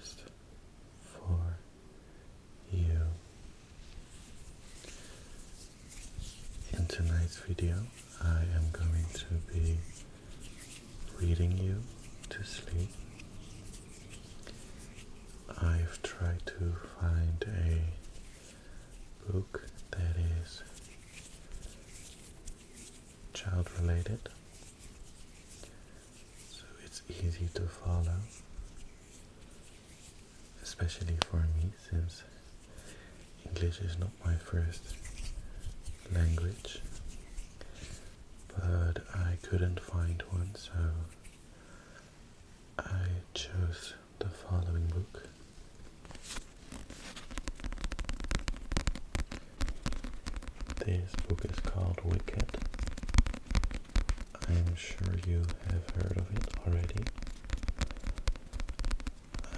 just for you. In tonight's video, I am going to be reading you to sleep. I've tried to find a book that is child related, so it's easy to follow, especially for me since English is not my first language, but I couldn't find one, so I chose the following book. This book is called Wicked. I'm sure you have heard of it already.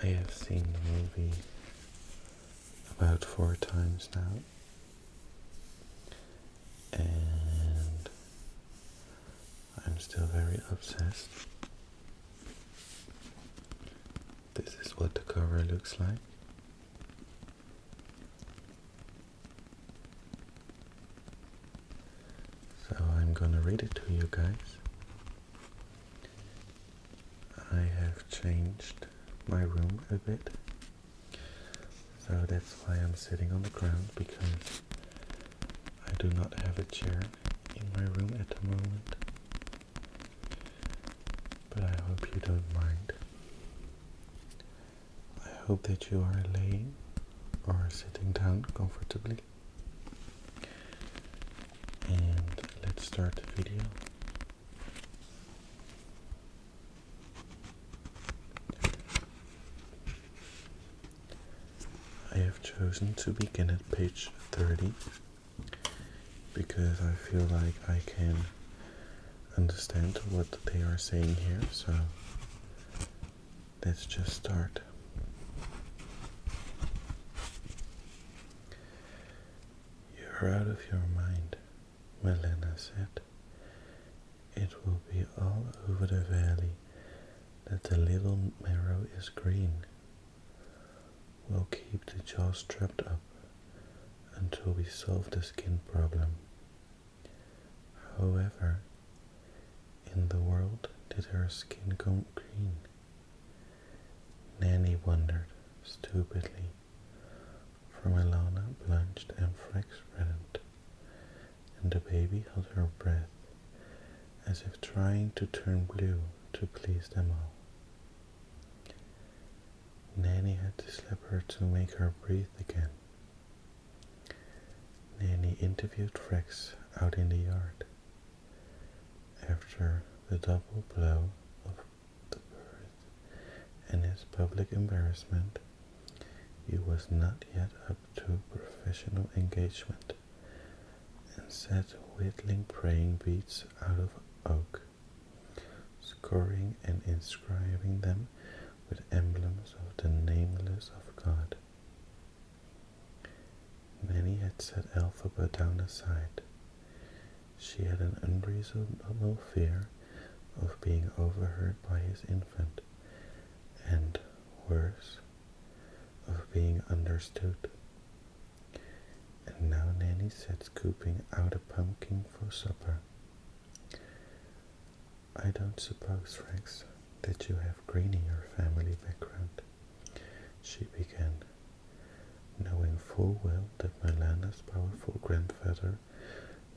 I have seen the movie about 4 times now, and I'm still very obsessed. This is what the cover looks like. So I'm gonna read it to you guys. I have changed my room a bit, so that's why I'm sitting on the ground, because I do not have a chair in my room at the moment, but I hope you don't mind. I hope that you are laying or sitting down comfortably, and let's start the video. I have chosen to begin at page 30 because I feel like I can understand what they are saying here, so let's just start. You're out of your mind, Melena said. It will be all over the valley that the little marrow is green. We'll keep the jaws strapped up until we solve the skin problem. However, in the world did her skin go green? Nanny wondered stupidly, for Milana blanched and Frex reddened, and the baby held her breath, as if trying to turn blue to please them all. Nanny had to slap her to make her breathe again. Nanny interviewed Frex out in the yard. After the double blow of the birth and his public embarrassment, he was not yet up to professional engagement, and sat whittling praying beads out of oak, scoring and inscribing them with emblems of the nameless of God. Nanny had set Alphaba down aside. She had an unreasonable fear of being overheard by his infant, and, worse, of being understood. And now Nanny sat scooping out a pumpkin for supper. I don't suppose, Frex, that you have green in your family background, she began, knowing full well that Milana's powerful grandfather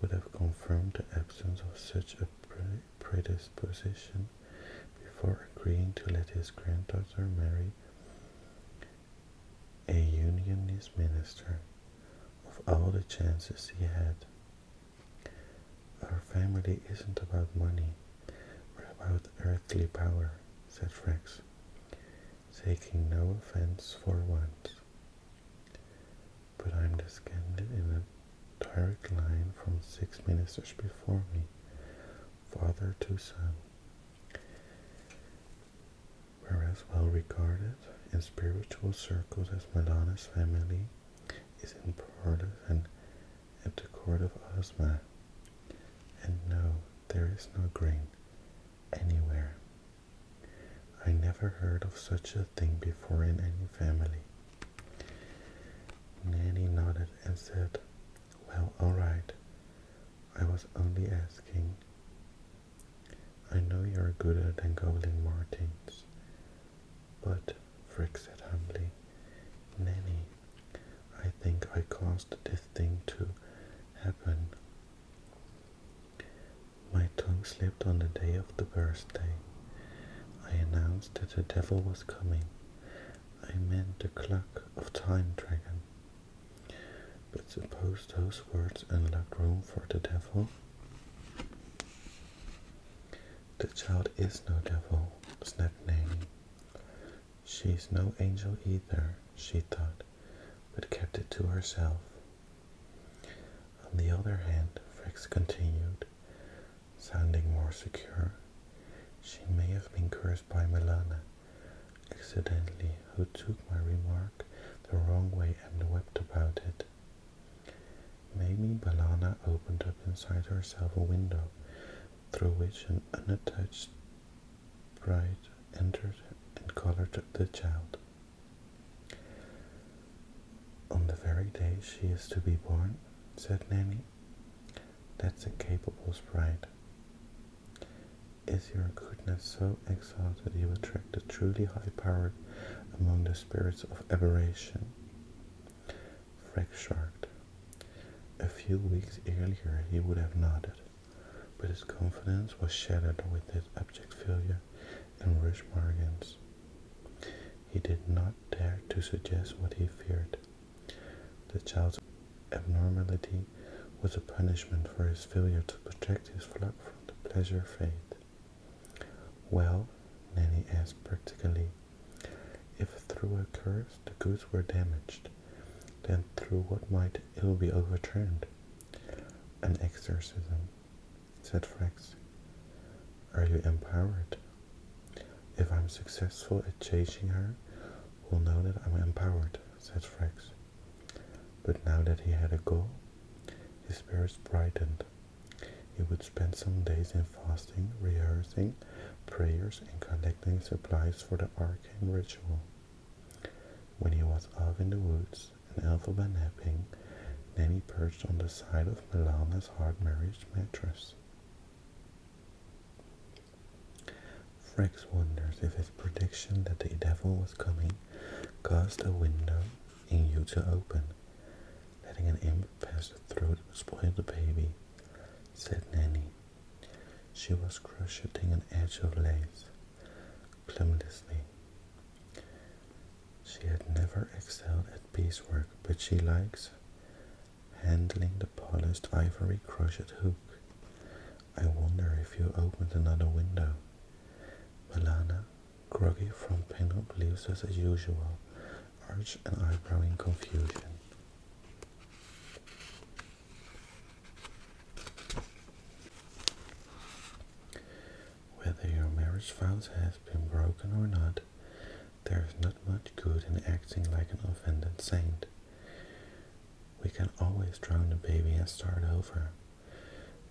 would have confirmed the absence of such a predisposition before agreeing to let his granddaughter marry a unionist minister. Of all the chances he had. Our family isn't about money or about earthly power, said Frex, taking no offense for once. But I'm descended in a direct line from 6 ministers before me, father to son. Whereas well regarded in spiritual circles as Milana's family is important and at the court of Ozma, and no, there is no grain anywhere. I never heard of such a thing before in any family. Nanny nodded and said, "Well, all right. I was only asking. I know you're gooder than gobbling Martins." "But," Frick said humbly, "Nanny, I think I caused this thing to happen." My tongue slipped on the day of the birthday. I announced that the devil was coming. I meant the clock of time dragon. But suppose those words unlocked room for the devil? "The child is no devil," snapped Nanny. "She's no angel either," she thought, but kept it to herself. On the other hand, Frix continued, sounding more secure, "she may have been cursed by Milana, accidentally, who took my remark the wrong way and wept about it. Maybe Milana opened up inside herself a window through which an unattached bride entered and colored the child. On the very day she is to be born," said Nanny. "That's a capable sprite. Is your goodness so exalted you attract the truly high-powered among the spirits of aberration?" Freck shrugged. A few weeks earlier he would have nodded, but his confidence was shattered with his abject failure in Rush Margans. He did not dare to suggest what he feared. The child's abnormality was a punishment for his failure to protect his flock from the pleasure fate. "Well," Nanny asked practically, "if through a curse the goods were damaged, then through what might ill be overturned?" "An exorcism," said Frex. "Are you empowered?" "If I'm successful at chasing her, we'll know that I'm empowered," said Frex. But now that he had a goal, his spirits brightened. He would spend some days in fasting, rehearsing prayers, and collecting supplies for the arcane ritual. When he was off in the woods and Elphaba napping, Nanny perched on the side of Milana's hard marriage mattress. Frex wonders if his prediction that the devil was coming caused a window in you to open, letting an imp pass through to spoil the baby, said Nanny. She was crocheting an edge of lace, clumsily. She had never excelled at piecework, but she likes handling the polished ivory crochet hook. I wonder if you opened another window. Milana, groggy from pin-up leaves as usual, arched an eyebrow in confusion. Whether your marriage vows has been broken or not, there is not much good in acting like an offended saint. We can always drown the baby and start over.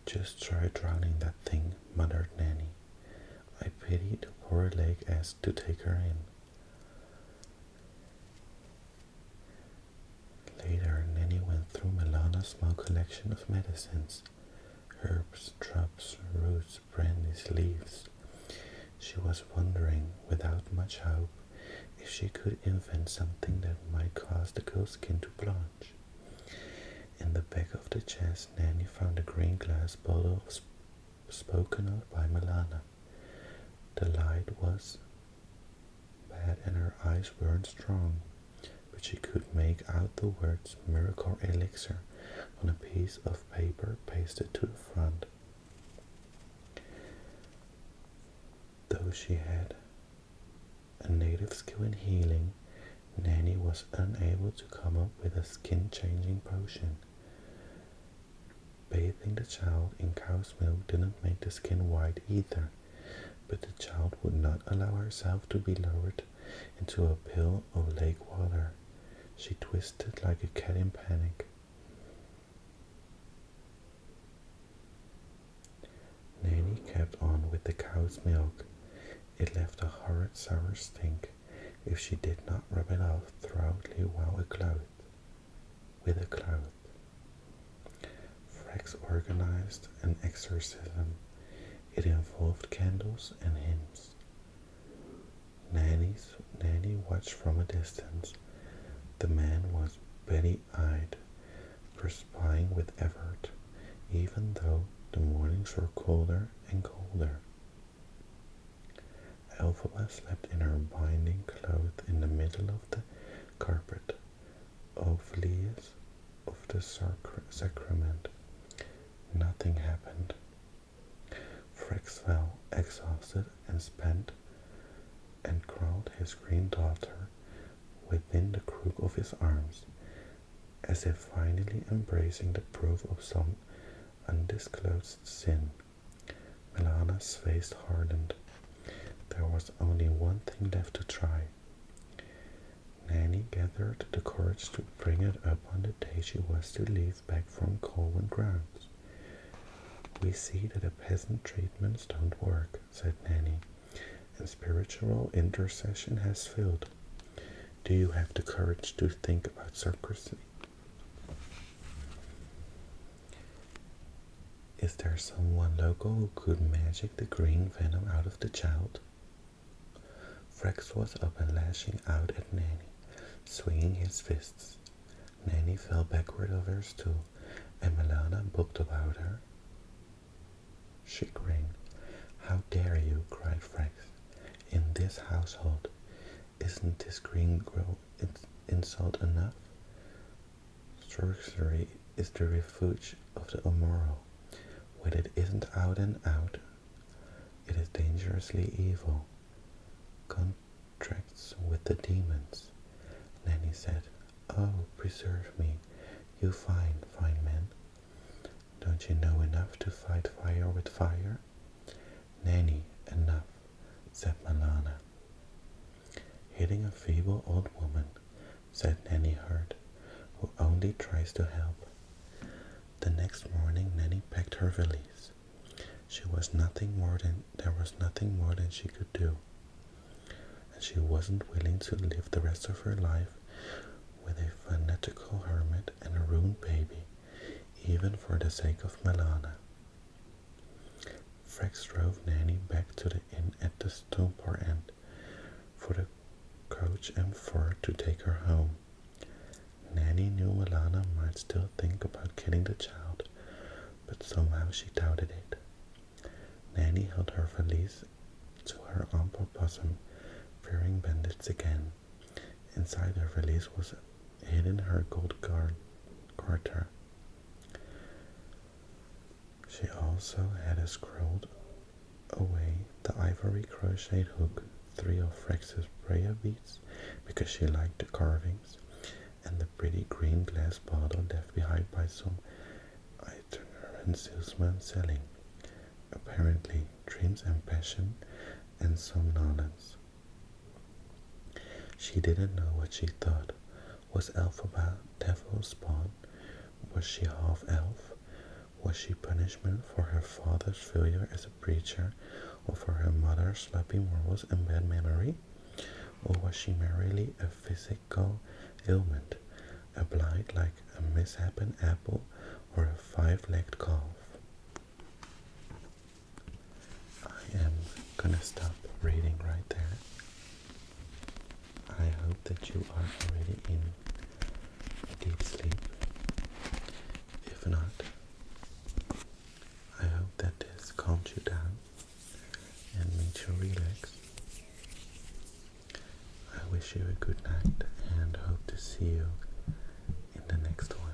Just try drowning that thing, muttered Nanny. I pity the poor leg asked to take her in. Later, Nanny went through Milana's small collection of medicines, herbs, drops, roots, brandies, leaves. She was wondering, without much hope, if she could invent something that might cause the girl's skin to blanch. In the back of the chest, Nanny found a green glass bottle spoken of by Milana. The light was bad and her eyes weren't strong, but she could make out the words Miracle Elixir on a piece of paper pasted to the front. Though she had a native skill in healing, Nanny was unable to come up with a skin-changing potion. Bathing the child in cow's milk didn't make the skin white either, but the child would not allow herself to be lowered into a pail of lake water. She twisted like a cat in panic. Nanny kept on with the cow's milk. It left a horrid sour stink if she did not rub it off thoroughly with a cloth. Frex organized an exorcism. It involved candles and hymns. Nanny watched from a distance. The man was beady-eyed, perspiring with effort, even though the mornings were colder and colder. Elphaba slept in her binding cloth in the middle of the carpet, oblivious of the sacrament. Nothing happened. Frex fell, exhausted and spent, and crawled his green daughter within the crook of his arms, as if finally embracing the proof of some undisclosed sin. Milana's face hardened. There was only one thing left to try. Nanny gathered the courage to bring it up on the day she was to leave back from Colwyn grounds. We see that the peasant treatments don't work, said Nanny, and spiritual intercession has failed. Do you have the courage to think about surrogacy? Is there someone local who could magic the green venom out of the child? Frex was up and lashing out at Nanny, swinging his fists. Nanny fell backward of her stool, and Milana booked about her. She grinned. How dare you, cried Frex. In this household, isn't this green grow insult enough? Sorcery is the refuge of the immoral. When it isn't out and out, it is dangerously evil. Contracts with the demons. Nanny said, Oh, preserve me, you fine man. Don't you know enough to fight fire with fire? Nanny, enough, said Milana. Hitting a feeble old woman, said Nanny Hurd, who only tries to help. The next morning Nanny packed her valise. There was nothing more than she could do, and she wasn't willing to live the rest of her life with a fanatical hermit and a ruined baby, even for the sake of Milana. Frex drove Nanny back to the inn at the Stonepar end for the coach and four to take her home. Nanny knew Milana might still think about killing the child, but somehow she doubted it. Nanny held her valise to her ample bosom, fearing bandits again. Inside her valise was hidden her gold garter. She also had scrolled away the ivory crochet hook, 3 of Frex's prayer beads, because she liked the carvings, and the pretty green glass bottle left behind by some itinerant salesman selling, apparently, dreams and passion and somnolence. She didn't know what she thought. Was Elphaba devil spawn? Was she half-elf? Was she punishment for her father's failure as a preacher, or for her mother's sloppy morals and bad memory? Or was she merely a physical ailment, a blight like a misshapen apple or a 5-legged calf? I am gonna stop reading right there. I hope that you are already in a deep sleep. If not, I hope that this calmed you down and made you relax. I wish you a good night and hope to see you in the next one.